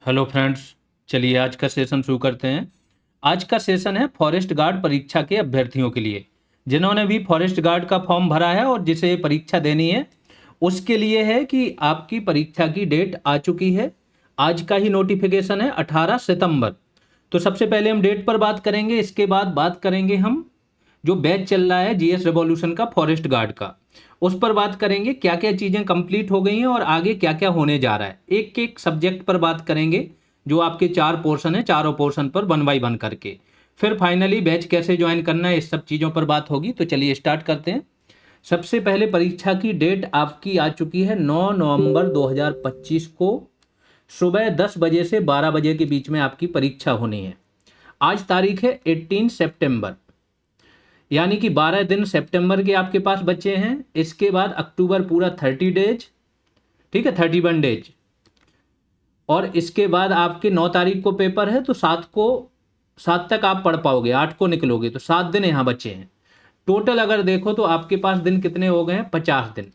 Hello friends, चलिए आज का सेशन शुरू करते हैं। आज का सेशन है फॉरेस्ट गार्ड परीक्षा के अभ्यर्थियों के लिए, जिन्होंने भी फॉरेस्ट गार्ड का फॉर्म भरा है और जिसे परीक्षा देनी है उसके लिए है कि आपकी परीक्षा की डेट आ चुकी है। आज का ही नोटिफिकेशन है 18 सितंबर। तो सबसे पहले हम डेट पर बात करेंगे, इसके बाद बात करेंगे हम जो बैच चल रहा है जीएस रेवोल्यूशन का फॉरेस्ट गार्ड का, उस पर बात करेंगे क्या क्या चीज़ें कंप्लीट हो गई हैं और आगे क्या क्या होने जा रहा है। एक एक सब्जेक्ट पर बात करेंगे, जो आपके 4 पोर्शन है, चारों पोर्शन पर 1 बाय 1 करके। फिर फाइनली बैच कैसे ज्वाइन करना है, इस सब चीज़ों पर बात होगी। तो चलिए स्टार्ट करते हैं। सबसे पहले परीक्षा की डेट आपकी आ चुकी है 9 नवंबर 2025 को। सुबह 10 बजे से 12 बजे के बीच में आपकी परीक्षा होनी है। आज तारीख है 18 सितंबर, यानी कि 12 दिन सितंबर के आपके पास बचे हैं। इसके बाद अक्टूबर पूरा 30 डेज, ठीक है, 31 डेज। और इसके बाद आपके 9 तारीख को पेपर है, तो 7 तक आप पढ़ पाओगे, 8 को निकलोगे, तो 7 दिन यहाँ बचे हैं। टोटल अगर देखो तो आपके पास दिन कितने हो गए हैं, 50 दिन।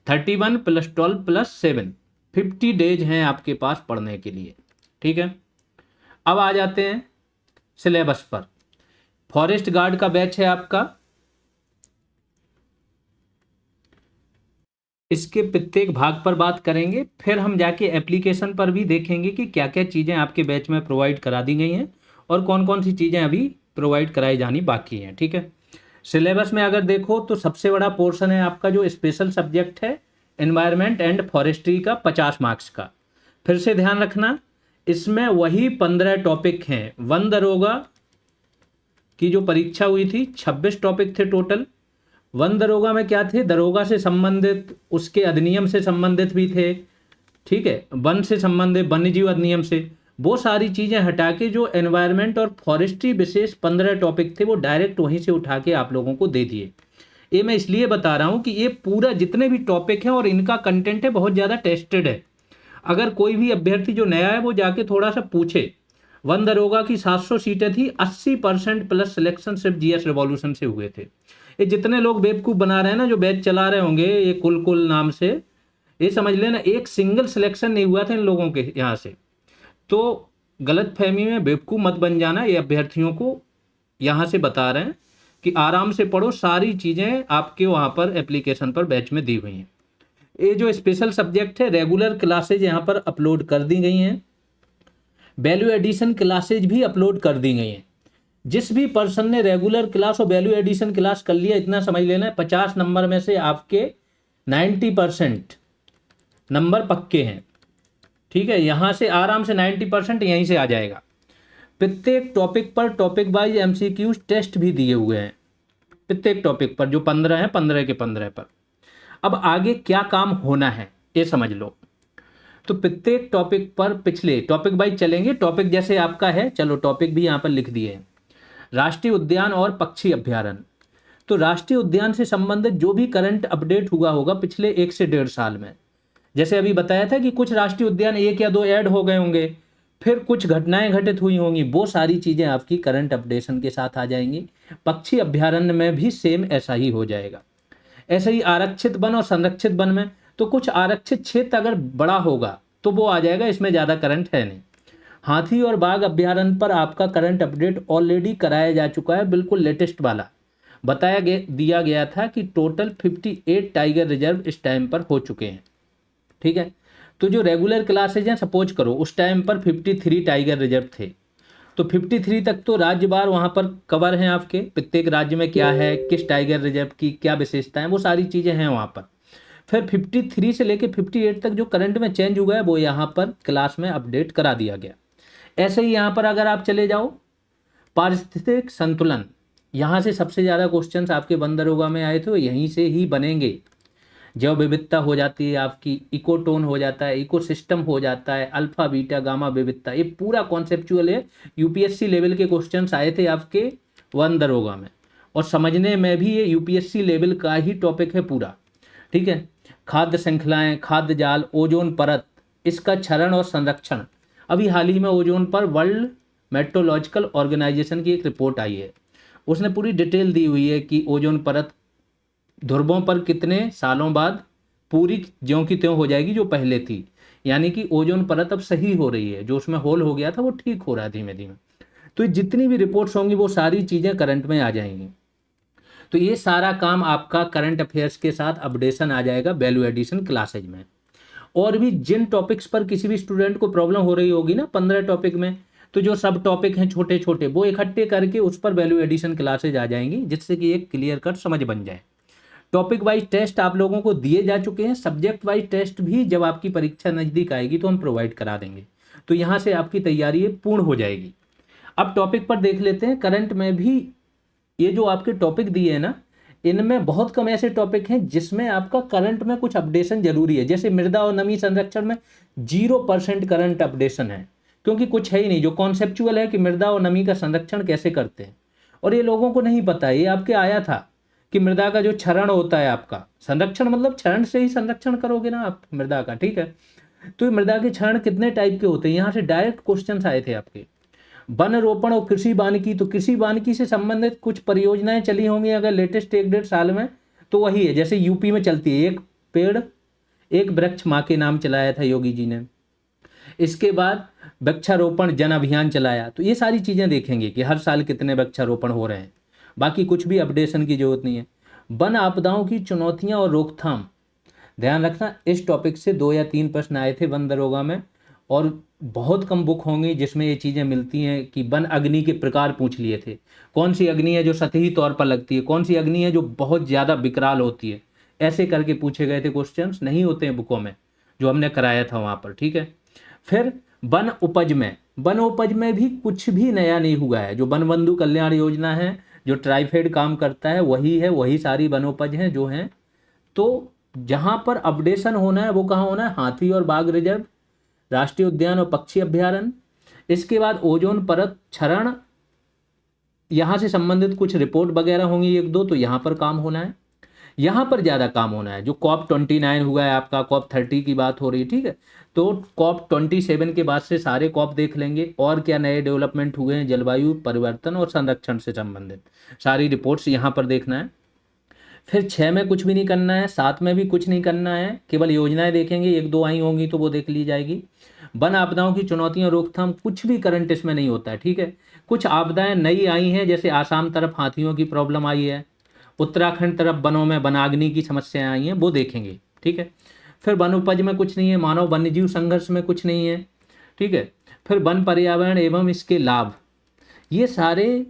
31 + 12 + 7, 50 डेज हैं आपके पास पढ़ने के लिए। ठीक है, अब आ जाते हैं सिलेबस पर। फॉरेस्ट गार्ड का बैच है आपका। इसके प्रत्येक भाग पर बात करेंगे, फिर हम जाके एप्लीकेशन पर भी देखेंगे कि क्या क्या चीज़ें आपके बैच में प्रोवाइड करा दी गई हैं और कौन कौन सी चीज़ें अभी प्रोवाइड कराई जानी बाकी हैं। ठीक है, सिलेबस में अगर देखो तो सबसे बड़ा पोर्शन है आपका जो स्पेशल सब्जेक्ट है, एनवायरनमेंट एंड फॉरेस्ट्री का 50 मार्क्स का। फिर से ध्यान रखना, इसमें वही 15 टॉपिक हैं। वन दरोगा की जो परीक्षा हुई थी 26 टॉपिक थे टोटल। वन दरोगा में क्या थे, दरोगा से संबंधित, उसके अधिनियम से संबंधित भी थे, ठीक है, वन से संबंधित, वन्यजीव अधिनियम से, वो सारी चीज़ें हटा के जो एनवायरनमेंट और फॉरेस्ट्री विशेष 15 टॉपिक थे वो डायरेक्ट वहीं से उठा के आप लोगों को दे दिए। ये मैं इसलिए बता रहा हूँ कि ये पूरा जितने भी टॉपिक हैं और इनका कंटेंट है बहुत ज़्यादा टेस्टेड है। अगर कोई भी अभ्यर्थी जो नया है वो जाके थोड़ा सा पूछे, वन दरोगा की 700 सीटें थी, 80% प्लस सिलेक्शन सिर्फ जीएस रेवोल्यूशन से हुए थे। ये जितने लोग बेवकूफ़ बना रहे हैं ना, जो बैच चला रहे होंगे ये कुल नाम से, ये समझ लेना एक सिंगल सिलेक्शन नहीं हुआ था इन लोगों के यहाँ से। तो गलत फहमी में बेवकूफ़ मत बन जाना। ये अभ्यर्थियों को यहाँ से बता रहे हैं कि आराम से पढ़ो, सारी चीज़ें आपके वहाँ पर एप्लीकेशन पर बैच में दी हुई हैं। ये जो स्पेशल सब्जेक्ट है, रेगुलर क्लासेज यहाँ पर अपलोड कर दी गई हैं, वैल्यू एडिशन क्लासेज भी अपलोड कर दी गई हैं। जिस भी पर्सन ने रेगुलर क्लास और वैल्यू एडिशन क्लास कर लिया, इतना समझ लेना 50 नंबर में से आपके 90% नंबर पक्के हैं। ठीक है, यहाँ से आराम से 90% यहीं से आ जाएगा। प्रत्येक टॉपिक पर टॉपिक वाइज एमसीक्यूज टेस्ट भी दिए हुए हैं, प्रत्येक टॉपिक पर जो 15 हैं, 15 के 15 पर। अब आगे क्या काम होना है ये समझ लो। तो प्रत्येक टॉपिक पर पिछले टॉपिक वाइज चलेंगे। टॉपिक जैसे आपका है, चलो टॉपिक भी यहाँ पर लिख दिए हैं, राष्ट्रीय उद्यान और पक्षी अभ्यारण्य। तो राष्ट्रीय उद्यान से संबंधित जो भी करंट अपडेट हुआ होगा पिछले 1 से 1.5 साल में, जैसे अभी बताया था कि कुछ राष्ट्रीय उद्यान 1 या 2 ऐड हो गए होंगे, फिर कुछ घटनाएं घटित हुई होंगी, वो सारी चीज़ें आपकी करंट अपडेशन के साथ आ जाएंगी। पक्षी अभ्यारण्य में भी सेम ऐसा ही हो जाएगा। ऐसे ही आरक्षित वन और संरक्षित वन में, तो कुछ आरक्षित क्षेत्र अगर बड़ा होगा तो वो आ जाएगा, इसमें ज़्यादा करंट है नहीं। हाथी और बाघ अभ्यारण्य पर आपका करंट अपडेट ऑलरेडी कराया जा चुका है, बिल्कुल लेटेस्ट वाला दिया गया था कि टोटल 58 टाइगर रिजर्व इस टाइम पर हो चुके हैं। ठीक है, तो जो रेगुलर क्लासेज हैं, सपोज करो उस टाइम पर 53 टाइगर रिजर्व थे, तो 53 तक तो राज्यवार वहाँ पर कवर हैं आपके, प्रत्येक राज्य में क्या है, किस टाइगर रिजर्व की क्या विशेषताएं, वो सारी चीज़ें हैं वहाँ पर। फिर 53 से लेकर 58 तक जो करंट में चेंज हुआ है वो यहाँ पर क्लास में अपडेट करा दिया गया। ऐसे ही यहाँ पर अगर आप चले जाओ, पारिस्थितिक संतुलन, यहाँ से सबसे ज़्यादा क्वेश्चंस आपके वन दरोगा में आए थे, यहीं से ही बनेंगे। जैव विविधता हो जाती है आपकी, इकोटोन हो जाता है, इकोसिस्टम हो जाता है, अल्फा बीटा गामा विविधता, ये पूरा कॉन्सेप्चुअल है। यूपीएससी लेवल के क्वेश्चंस आए थे आपके वन दरोगा में, और समझने में भी ये यूपीएससी लेवल का ही टॉपिक है पूरा। ठीक है, खाद्य श्रृंखलाएं, खाद्य जाल, ओजोन परत, इसका क्षरण और संरक्षण। अभी हाल ही में ओजोन पर वर्ल्ड मेट्रोलॉजिकल ऑर्गेनाइजेशन की एक रिपोर्ट आई है, उसने पूरी डिटेल दी हुई है कि ओजोन परत ध्रुवों पर कितने सालों बाद पूरी ज्यों की त्यों हो जाएगी जो पहले थी। यानी कि ओजोन परत अब सही हो रही है, जो उसमें होल हो गया था वो ठीक हो रहा है धीमे धीमे। तो जितनी भी रिपोर्ट्स होंगी वो सारी चीज़ें करंट में आ जाएंगी। तो ये सारा काम आपका करंट अफेयर्स के साथ अपडेशन आ जाएगा वैल्यू एडिशन क्लासेज में। और भी जिन टॉपिक्स पर किसी भी स्टूडेंट को प्रॉब्लम हो रही होगी ना 15 टॉपिक में, तो जो सब टॉपिक हैं छोटे छोटे वो इकट्ठे करके उस पर वैल्यू एडिशन क्लासेज आ जाएंगी, जिससे कि एक क्लियर कट समझ बन जाए। टॉपिक वाइज टेस्ट आप लोगों को दिए जा चुके हैं, सब्जेक्ट वाइज टेस्ट भी जब आपकी परीक्षा नज़दीक आएगी तो हम प्रोवाइड करा देंगे। तो यहाँ से आपकी तैयारी पूर्ण हो जाएगी। अब टॉपिक पर देख लेते हैं। करंट में भी ये जो आपके टॉपिक दिए हैं ना, इनमें बहुत कम ऐसे टॉपिक हैं जिसमें आपका करंट में कुछ अपडेशन जरूरी है। जैसे मृदा और नमी संरक्षण में 0% करंट अपडेशन है, क्योंकि कुछ है ही नहीं। जो कॉन्सेप्चुअल है कि मृदा और नमी का संरक्षण कैसे करते हैं, और ये लोगों को नहीं पता है। ये आपके आया था कि मृदा का जो क्षरण होता है, आपका संरक्षण मतलब क्षरण से ही संरक्षण करोगे ना आप मृदा का, ठीक है। तो ये मृदा के क्षरण कितने टाइप के होते हैं, यहाँ से डायरेक्ट क्वेश्चन आए थे आपके। वन रोपण और कृषि वानिकी, तो कृषि वानिकी से संबंधित कुछ परियोजनाएं चली होंगी अगर लेटेस्ट 1-1.5 साल में, तो वही है जैसे यूपी में चलती है, एक पेड़ एक वृक्ष माँ के नाम चलाया था योगी जी ने। इसके बाद वृक्षारोपण जन अभियान चलाया। तो ये सारी चीज़ें देखेंगे कि हर साल कितने वृक्षारोपण हो रहे हैं। बाकी कुछ भी अपडेशन की जरूरत नहीं है। वन आपदाओं की चुनौतियां और रोकथाम, ध्यान रखना इस टॉपिक से 2 या 3 प्रश्न आए थे वन दरोगा में, और बहुत कम बुक होंगी जिसमें ये चीज़ें मिलती हैं कि वन अग्नि के प्रकार पूछ लिए थे। कौन सी अग्नि है जो सतही तौर पर लगती है, कौन सी अग्नि है जो बहुत ज़्यादा विकराल होती है, ऐसे करके पूछे गए थे। क्वेश्चंस नहीं होते हैं बुकों में, जो हमने कराया था वहाँ पर, ठीक है। फिर वन उपज में, वन उपज में भी कुछ भी नया नहीं हुआ है। जो वन बंधु कल्याण योजना है, जो ट्राइफेड काम करता है वही है, वही सारी वन उपज हैं जो हैं। तो जहाँ पर अपडेशन होना है वो कहाँ होना है, हाथी और बाघ रिजर्व, राष्ट्रीय उद्यान और पक्षी अभ्यारण्य। इसके बाद ओजोन परत क्षरण, यहाँ से संबंधित कुछ रिपोर्ट वगैरह होंगी 1-2, तो यहाँ पर काम होना है। यहाँ पर ज़्यादा काम होना है। जो COP29 हुआ है आपका, COP30 की बात हो रही है, ठीक है। तो COP27 के बाद से सारे COP देख लेंगे, और क्या नए डेवलपमेंट हुए हैं जलवायु परिवर्तन और संरक्षण से संबंधित सारी रिपोर्ट्स यहाँ पर देखना है। फिर 6 में कुछ भी नहीं करना है, 7 में भी कुछ नहीं करना है, केवल योजनाएं देखेंगे। 1-2 आई होंगी तो वो देख ली जाएगी। वन आपदाओं की चुनौतियां रोकथाम, कुछ भी करंट इसमें नहीं होता है, ठीक है। कुछ आपदाएं नई आई हैं, जैसे आसाम तरफ हाथियों की प्रॉब्लम आई है, उत्तराखंड तरफ वनों में वनाग्नि की समस्याएं आई हैं, वो देखेंगे, ठीक है। फिर वन उपज में कुछ नहीं है, मानव वन्यजीव संघर्ष में कुछ नहीं है, ठीक है। फिर वन पर्यावरण एवं इसके लाभ, ये सारे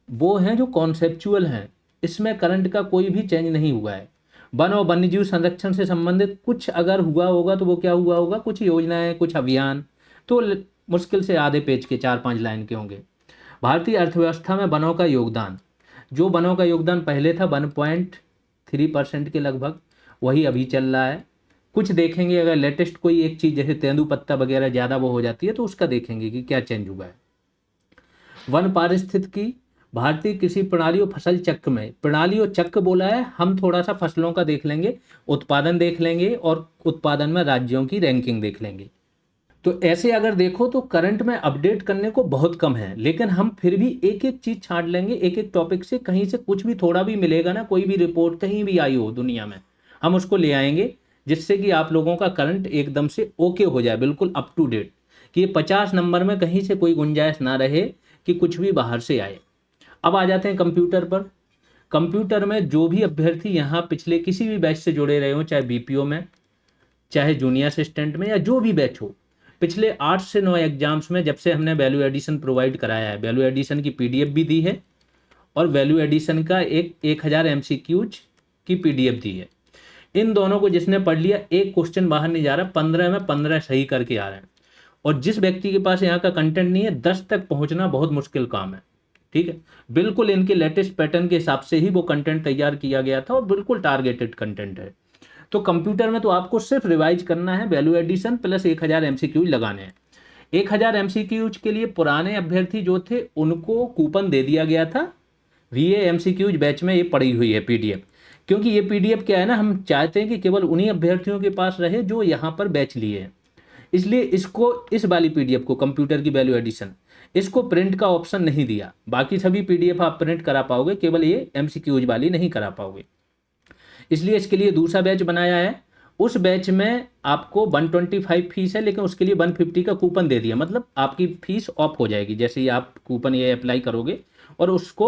वो हैं जो कॉन्सेप्चुअल हैं, इसमें करंट का कोई भी चेंज नहीं हुआ है। वन और वन्यजीव संरक्षण से संबंधित कुछ अगर हुआ होगा तो वो क्या हुआ होगा, कुछ योजनाएं, कुछ अभियान, तो मुश्किल से आधे पेज के 4-5 लाइन के होंगे। भारतीय अर्थव्यवस्था में वनों का योगदान, जो वनों का योगदान पहले था 1.3% के लगभग, वही अभी चल रहा है। कुछ देखेंगे अगर लेटेस्ट कोई एक चीज़ जैसे तेंदुपत्ता वगैरह ज़्यादा वो हो जाती है तो उसका देखेंगे कि क्या चेंज हुआ है। वन पारिस्थितिकी, भारतीय कृषि प्रणाली और फसल चक्र में, प्रणाली और चक्र बोला है, हम थोड़ा सा फसलों का देख लेंगे, उत्पादन देख लेंगे, और उत्पादन में राज्यों की रैंकिंग देख लेंगे। तो ऐसे अगर देखो तो करंट में अपडेट करने को बहुत कम है, लेकिन हम फिर भी एक एक चीज छांट लेंगे, एक एक टॉपिक से कहीं से कुछ भी थोड़ा भी मिलेगा ना, कोई भी रिपोर्ट कहीं भी आई हो दुनिया में, हम उसको ले आएंगे, जिससे कि आप लोगों का करंट एकदम से ओके हो जाए, बिल्कुल अप टू डेट, कि 50 नंबर में कहीं से कोई गुंजाइश ना रहे कि कुछ भी बाहर से आए। अब आ जाते हैं कंप्यूटर पर। कंप्यूटर में जो भी अभ्यर्थी यहाँ पिछले किसी भी बैच से जुड़े रहे हो, चाहे बीपीओ में, चाहे जूनियर असिस्टेंट में, या जो भी बैच हो, पिछले 8 से 9 एग्जाम्स में जब से हमने वैल्यू एडिशन प्रोवाइड कराया है, वैल्यू एडिशन की पीडीएफ भी दी है, और वैल्यू एडिशन का 1000 एमसीक्यूज की पीडीएफ दी है। इन दोनों को जिसने पढ़ लिया, एक क्वेश्चन बाहर नहीं जा रहा, 15 में 15 सही करके आ रहे हैं। और जिस व्यक्ति के पास यहाँ का कंटेंट नहीं है, 10 तक पहुँचना बहुत मुश्किल काम है, ठीक है। बिल्कुल इनके लेटेस्ट पैटर्न के हिसाब से ही वो कंटेंट तैयार किया गया था, और बिल्कुल टारगेटेड कंटेंट है। तो कंप्यूटर में तो आपको सिर्फ रिवाइज करना है, वैल्यू एडिशन प्लस 1000 एमसीक्यूज लगाने हैं। 1000 एमसीक्यूज के लिए पुराने अभ्यर्थी जो थे उनको कूपन दे दिया गया था। वीए एमसीक्यूज बैच में ये पड़ी हुई है पीडीएफ, क्योंकि ये पीडीएफ क्या है ना, हम चाहते हैं कि केवल उन्हीं अभ्यर्थियों के पास रहे जो यहाँ पर बैच लिए हैं। इसलिए इसको, इस वाली पीडीएफ को, कंप्यूटर की वैल्यू एडिशन, इसको प्रिंट का ऑप्शन नहीं दिया। बाकी सभी पीडीएफ आप प्रिंट करा पाओगे, केवल ये एमसीक्यूज वाली नहीं करा पाओगे, इसलिए इसके लिए दूसरा बैच बनाया है। उस बैच में आपको 125 फीस है, लेकिन उसके लिए 150 का कूपन दे दिया, मतलब आपकी फीस ऑफ हो जाएगी जैसे ही आप कूपन ये अप्लाई करोगे और उसको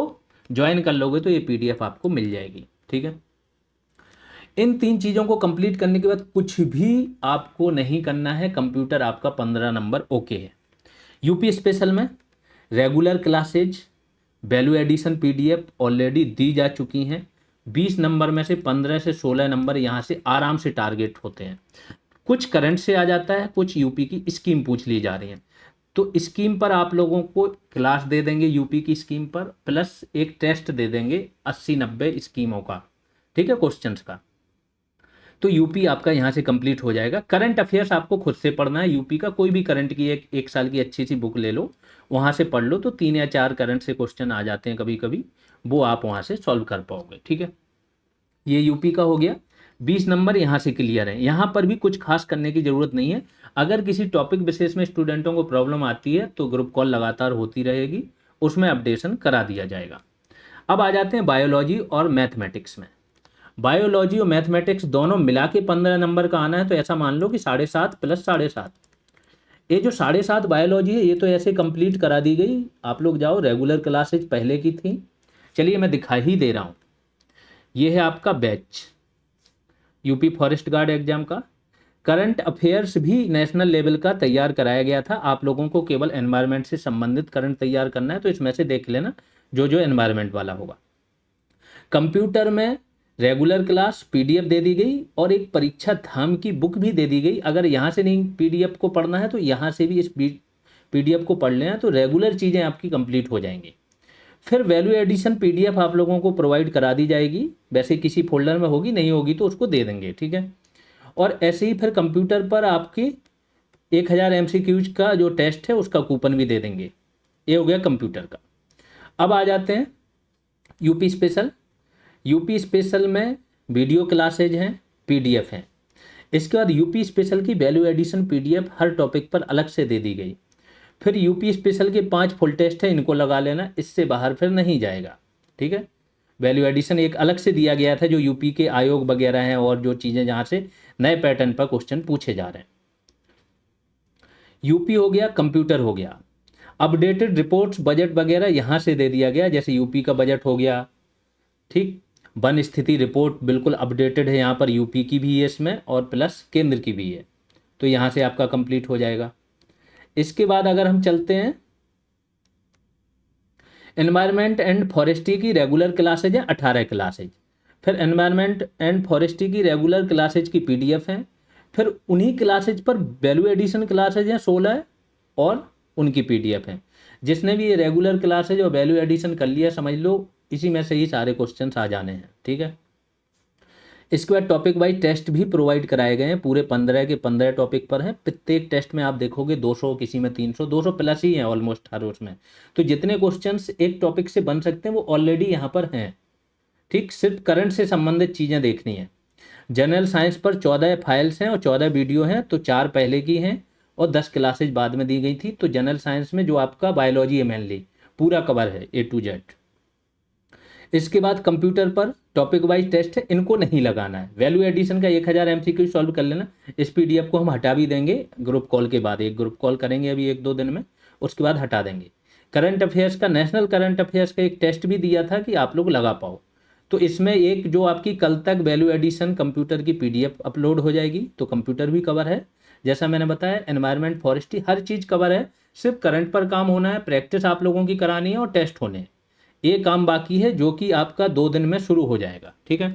ज्वाइन कर लोगे तो ये पीडीएफ आपको मिल जाएगी। ठीक है, इन 3 चीज़ों को कंप्लीट करने के बाद कुछ भी आपको नहीं करना है, कंप्यूटर आपका 15 नंबर ओके है। यूपी स्पेशल में regular classes value addition PDF already दी जा चुकी हैं। 20 नंबर में से 15 से 16 नंबर यहाँ से आराम से टारगेट होते हैं। कुछ करंट से आ जाता है, कुछ यूपी की स्कीम पूछ ली जा रही है, तो स्कीम पर आप लोगों को क्लास दे देंगे यूपी की स्कीम पर, प्लस एक टेस्ट दे देंगे 80-90 स्कीमों का, ठीक है, क्वेश्चंस का। तो यूपी आपका यहाँ से कंप्लीट हो जाएगा। करंट अफेयर्स आपको खुद से पढ़ना है, यूपी का कोई भी करंट की एक साल की अच्छी सी बुक ले लो, वहाँ से पढ़ लो, तो 3 या 4 करंट से क्वेश्चन आ जाते हैं कभी कभी, वो आप वहाँ से सॉल्व कर पाओगे। ठीक है, ये यूपी का हो गया। 20 नंबर यहाँ से क्लियर है, यहाँ पर भी कुछ खास करने की ज़रूरत नहीं है। अगर किसी टॉपिक विशेष में स्टूडेंटों को प्रॉब्लम आती है तो ग्रुप कॉल लगातार होती रहेगी, उसमें अपडेशन करा दिया जाएगा। अब आ जाते हैं बायोलॉजी और मैथमेटिक्स में। बायोलॉजी और मैथमेटिक्स दोनों मिला के 15 नंबर का आना है, तो ऐसा मान लो कि 7.5 प्लस 7.5। ये जो 7.5 बायोलॉजी है ये तो ऐसे कंप्लीट करा दी गई, आप लोग जाओ, रेगुलर क्लासेज पहले की थी। चलिए मैं दिखा ही दे रहा हूँ, ये है आपका batch UP forest guard exam का। करंट अफेयर्स भी नेशनल लेवल का तैयार कराया गया था, आप लोगों को केवल एनवायरनमेंट से संबंधित करंट तैयार करना है, तो इसमें से देख लेना जो जो एनवायरनमेंट वाला होगा। कंप्यूटर में रेगुलर क्लास पीडीएफ दे दी गई और एक परीक्षा धाम की बुक भी दे दी गई। अगर यहाँ से नहीं पीडीएफ को पढ़ना है तो यहाँ से भी इस पीडीएफ को पढ़ लेना, तो रेगुलर चीज़ें आपकी कंप्लीट हो जाएंगी। फिर वैल्यू एडिशन पीडीएफ आप लोगों को प्रोवाइड करा दी जाएगी, वैसे किसी फोल्डर में होगी, नहीं होगी तो उसको दे देंगे। ठीक है, और ऐसे ही फिर कंप्यूटर पर आपकी 1000 MCQs का जो टेस्ट है उसका कूपन भी दे देंगे। ये हो गया कंप्यूटर का। अब आ जाते हैं यूपी स्पेशल। यूपी स्पेशल में वीडियो क्लासेज हैं, पीडीएफ हैं। इसके बाद यूपी स्पेशल की वैल्यू एडिशन पीडीएफ हर टॉपिक पर अलग से दे दी गई। फिर यूपी स्पेशल के 5 फुल टेस्ट है, इनको लगा लेना, इससे बाहर फिर नहीं जाएगा। ठीक है, वैल्यू एडिशन एक अलग से दिया गया था, जो यूपी के आयोग वगैरह हैं और जो चीज़ें जहाँ से नए पैटर्न पर क्वेश्चन पूछे जा रहे हैं। यूपी हो गया, कंप्यूटर हो गया। अपडेटेड रिपोर्ट्स बजट वगैरह यहाँ से दे दिया गया, जैसे यूपी का बजट हो गया। ठीक, वन स्थिति रिपोर्ट बिल्कुल अपडेटेड है यहाँ पर, यूपी की भी है इसमें और प्लस केंद्र की भी है, तो यहाँ से आपका कंप्लीट हो जाएगा। इसके बाद अगर हम चलते हैं, एनवायरनमेंट एंड फॉरेस्ट्री की रेगुलर क्लासेज है 18 क्लासेज। फिर एनवायरनमेंट एंड फॉरेस्ट्री की रेगुलर क्लासेज की पीडीएफ हैं। फिर उन्हीं क्लासेज पर वैल्यू एडिशन क्लासेज हैं 16 और उनकी पीडीएफ हैं। जिसने भी ये रेगुलर क्लासेज और वैल्यू एडिशन कर लिया, समझ लो इसी में से ही सारे क्वेश्चन आ जाने हैं। ठीक है, इसके बाद टॉपिक वाइज टेस्ट भी प्रोवाइड कराए गए हैं, पूरे 15 के 15 टॉपिक पर हैं। प्रत्येक टेस्ट में आप देखोगे 200, किसी में 300, 200 प्लस ही हैं ऑलमोस्ट हर उसमें। तो जितने क्वेश्चंस एक टॉपिक से बन सकते हैं वो ऑलरेडी यहाँ पर हैं। ठीक, सिर्फ करंट से संबंधित चीज़ें देखनी है। जनरल साइंस पर 14 फाइल्स हैं और 14 वीडियो हैं, तो 4 पहले की हैं और 10 क्लासेज बाद में दी गई थी। तो जनरल साइंस में जो आपका बायोलॉजी है मेनली पूरा कवर है A to Z। इसके बाद कंप्यूटर पर टॉपिक वाइज टेस्ट है, इनको नहीं लगाना है। वैल्यू एडिशन का 1000 MCQ सॉल्व कर लेना। इस पीडीएफ को हम हटा भी देंगे ग्रुप कॉल के बाद, एक ग्रुप कॉल करेंगे अभी 1-2 दिन में, उसके बाद हटा देंगे। करंट अफेयर्स का, नेशनल करंट अफेयर्स का एक टेस्ट भी दिया था कि आप लोग लगा पाओ, तो इसमें एक जो आपकी कल तक वैल्यू एडिशन कंप्यूटर की पीडीएफ अपलोड हो जाएगी, तो कंप्यूटर भी कवर है। जैसा मैंने बताया, एनवायरनमेंट फॉरेस्ट्री हर चीज़ कवर है, सिर्फ करंट पर काम होना है, प्रैक्टिस आप लोगों की करानी है और टेस्ट होने हैं। ये काम बाकी है जो कि आपका 2 दिन में शुरू हो जाएगा। ठीक है,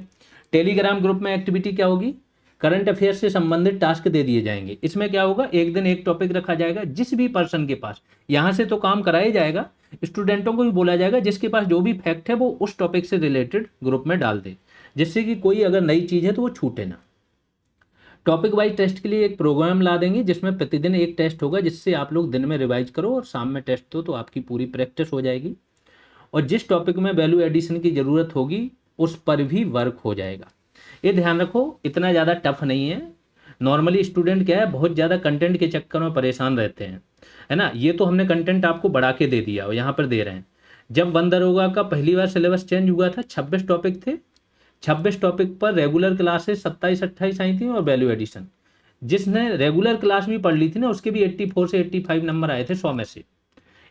टेलीग्राम ग्रुप में एक्टिविटी क्या होगी, करंट अफेयर से संबंधित टास्क दे दिए जाएंगे। इसमें क्या होगा, एक दिन एक टॉपिक रखा जाएगा, जिस भी पर्सन के पास, यहाँ से तो काम कराया जाएगा, स्टूडेंटों को भी बोला जाएगा जिसके पास जो भी फैक्ट है वो उस टॉपिक से रिलेटेड ग्रुप में डाल दे, जिससे कि कोई अगर नई चीज़ है तो वो छूटे ना। टॉपिक वाइज टेस्ट के लिए एक प्रोग्राम ला देंगे जिसमें प्रतिदिन एक टेस्ट होगा, जिससे आप लोग दिन में रिवाइज करो और शाम में टेस्ट दो, तो आपकी पूरी प्रैक्टिस हो जाएगी। और जिस टॉपिक में वैल्यू एडिशन की ज़रूरत होगी उस पर भी वर्क हो जाएगा। ये ध्यान रखो, इतना ज़्यादा टफ नहीं है। नॉर्मली स्टूडेंट क्या है, बहुत ज़्यादा कंटेंट के चक्कर में परेशान रहते हैं, है ना। ये तो हमने कंटेंट आपको बढ़ा के दे दिया और यहाँ पर दे रहे हैं। जब 1 दरोगा का पहली बार सिलेबस चेंज हुआ था, 26 टॉपिक थे, 26 टॉपिक पर रेगुलर क्लासेस 27-28 आई थी और वैल्यू एडिशन। जिसने रेगुलर क्लास भी पढ़ ली थी ना उसके भी 84 से 85 नंबर आए थे 100 में से।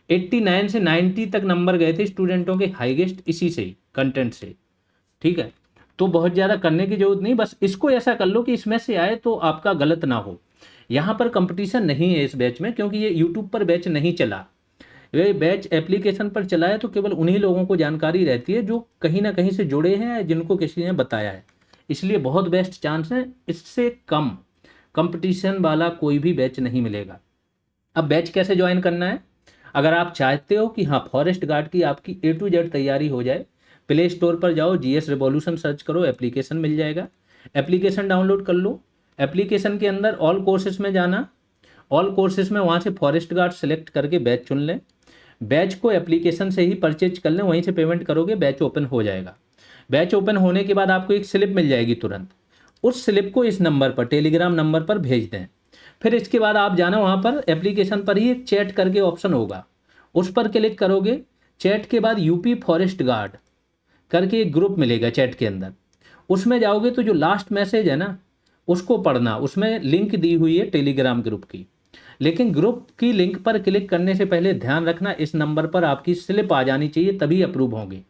89 से 90 तक नंबर गए थे स्टूडेंटों के हाईएस्ट इसी से कंटेंट से। ठीक है, तो बहुत ज़्यादा करने की जरूरत नहीं, बस इसको ऐसा कर लो कि इसमें से आए तो आपका गलत ना हो। यहाँ पर कंपटीशन नहीं है इस बैच में, क्योंकि ये यूट्यूब पर बैच नहीं चला, ये बैच एप्लीकेशन पर चला है। तो केवल उन्हीं लोगों को जानकारी रहती है जो कहीं ना कहीं से जुड़े हैं, जिनको किसी ने बताया है, इसलिए बहुत बेस्ट चांस है। इससे कम कंपटीशन वाला कोई भी बैच नहीं मिलेगा। अब बैच कैसे ज्वाइन करना है? अगर आप चाहते हो कि हाँ फॉरेस्ट गार्ड की आपकी A to Z तैयारी हो जाए, प्ले स्टोर पर जाओ, GS रिवॉल्यूशन सर्च करो, एप्लीकेशन मिल जाएगा, एप्लीकेशन डाउनलोड कर लो। एप्लीकेशन के अंदर ऑल कोर्सेज में जाना, ऑल कोर्सेज में वहाँ से फॉरेस्ट गार्ड सेलेक्ट करके बैच चुन लें। बैच को एप्लीकेशन से ही परचेज कर लें, वहीं से पेमेंट करोगे, बैच ओपन हो जाएगा। बैच ओपन होने के बाद आपको एक स्लिप मिल जाएगी तुरंत, उस स्लिप को इस नंबर पर, टेलीग्राम नंबर पर भेज दें। फिर इसके बाद आप जाना, वहाँ पर एप्लीकेशन पर ही एक चैट करके ऑप्शन होगा, उस पर क्लिक करोगे। चैट के बाद यूपी फॉरेस्ट गार्ड करके एक ग्रुप मिलेगा चैट के अंदर, उसमें जाओगे तो जो लास्ट मैसेज है ना उसको पढ़ना, उसमें लिंक दी हुई है टेलीग्राम ग्रुप की। लेकिन ग्रुप की लिंक पर क्लिक करने से पहले ध्यान रखना इस नंबर पर आपकी स्लिप आ जानी चाहिए, तभी अप्रूव होंगे,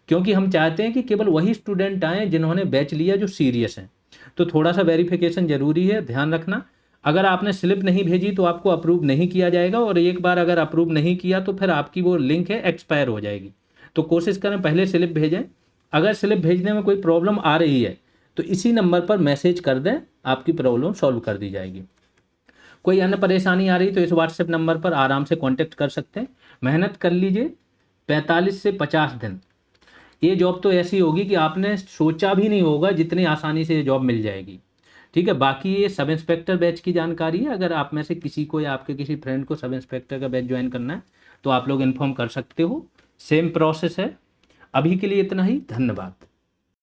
क्योंकि हम चाहते हैं कि केवल वही स्टूडेंट आएँ जिन्होंने बैच लिया, जो सीरियस हैं। तो थोड़ा सा वेरिफिकेशन जरूरी है, ध्यान रखना। अगर आपने स्लिप नहीं भेजी तो आपको अप्रूव नहीं किया जाएगा, और एक बार अगर अप्रूव नहीं किया तो फिर आपकी वो लिंक है एक्सपायर हो जाएगी। तो कोशिश करें पहले स्लिप भेजें। अगर स्लिप भेजने में कोई प्रॉब्लम आ रही है तो इसी नंबर पर मैसेज कर दें, आपकी प्रॉब्लम सॉल्व कर दी जाएगी। कोई अन्य परेशानी आ रही तो इस व्हाट्सएप नंबर पर आराम से कांटेक्ट कर सकते हैं। मेहनत कर लीजिए, 45 से 50 दिन ये जॉब तो ऐसी होगी कि आपने सोचा भी नहीं होगा जितनी आसानी से ये जॉब मिल जाएगी। ठीक है, बाकी ये सब इंस्पेक्टर बैच की जानकारी है। अगर आप में से किसी को या आपके किसी फ्रेंड को सब इंस्पेक्टर का बैच ज्वाइन करना है तो आप लोग इन्फॉर्म कर सकते हो, सेम प्रोसेस है। अभी के लिए इतना ही, धन्यवाद।